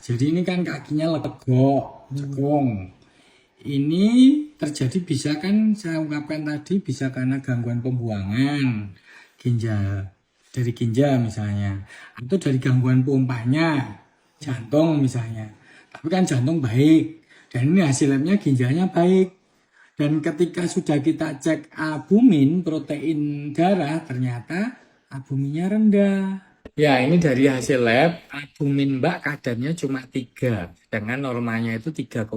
Jadi ini kan kakinya legok, cekung. Ini terjadi bisa kan saya ungkapkan tadi bisa karena gangguan pembuangan ginjal dari ginjal misalnya, atau dari gangguan pompanya jantung misalnya. Tapi kan jantung baik dan ini hasil labnya ginjalnya baik. Dan ketika sudah kita cek albumin protein darah ternyata albuminnya rendah. Ya, ini dari hasil lab, albumin Mbak kadarnya cuma 3, sedangkan normalnya itu 3,5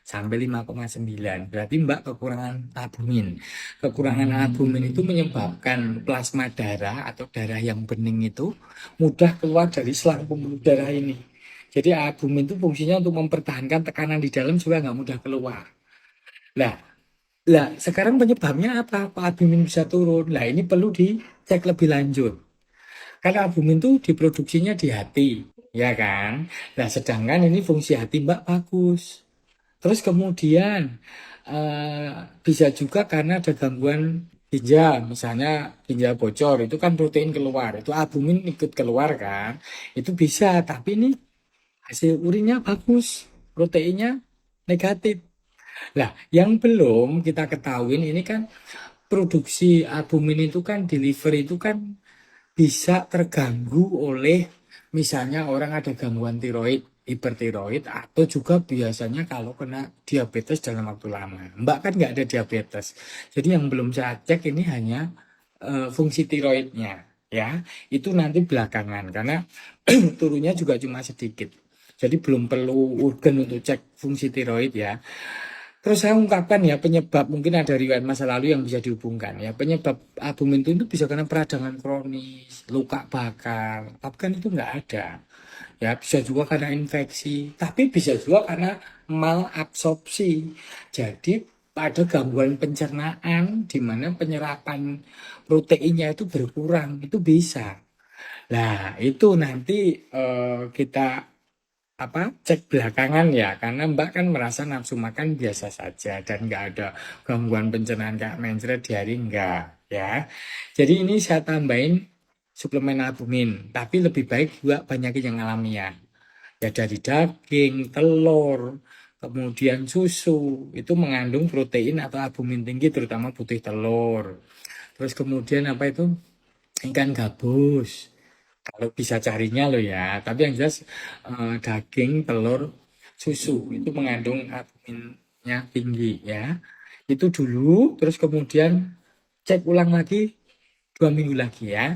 sampai 5,9. Berarti Mbak kekurangan albumin. Kekurangan albumin itu menyebabkan plasma darah atau darah yang bening itu mudah keluar dari selang pembuluh darah ini. Jadi albumin itu fungsinya untuk mempertahankan tekanan di dalam supaya nggak mudah keluar. Nah, sekarang penyebabnya apa? Kok albumin bisa turun? Nah, ini perlu dicek lebih lanjut. Karena albumin itu diproduksinya di hati, ya kan? Nah, sedangkan ini fungsi hati Mbak bagus. Terus kemudian bisa juga karena ada gangguan ginjal, misalnya ginjal bocor, itu kan protein keluar, itu albumin ikut keluar kan? Itu bisa, tapi ini hasil urinnya bagus, proteinnya negatif. Nah, yang belum kita ketahui ini kan produksi albumin itu kan delivery itu kan bisa terganggu oleh misalnya orang ada gangguan tiroid, hipertiroid, atau juga biasanya kalau kena diabetes dalam waktu lama. Mbak kan nggak ada diabetes, jadi yang belum saya cek ini hanya fungsi tiroidnya, ya. Itu nanti belakangan karena turunnya juga cuma sedikit. Jadi belum perlu urgen untuk cek fungsi tiroid ya. Terus saya ungkapkan ya penyebab mungkin ada riwayat masa lalu yang bisa dihubungkan ya. Penyebab albumin itu bisa karena peradangan kronis, luka bakar, tapi kan itu nggak ada. Ya bisa juga karena infeksi, tapi bisa juga karena malabsorpsi. Jadi ada gangguan pencernaan di mana penyerapan proteinnya itu berkurang, itu bisa. Nah, itu nanti kita cek belakangan ya, karena Mbak kan merasa nafsu makan biasa saja dan nggak ada gangguan pencernaan kayak mencret di hari enggak ya. Jadi ini saya tambahin suplemen albumin, tapi lebih baik juga banyakin yang alamiah. Ya dari daging, telur, kemudian susu itu mengandung protein atau albumin tinggi terutama putih telur. Terus kemudian apa itu? Ikan gabus. Kalau bisa carinya loh ya. Tapi yang jelas daging, telur, susu itu mengandung albuminnya tinggi ya. Itu dulu, terus kemudian cek ulang lagi 2 minggu lagi ya.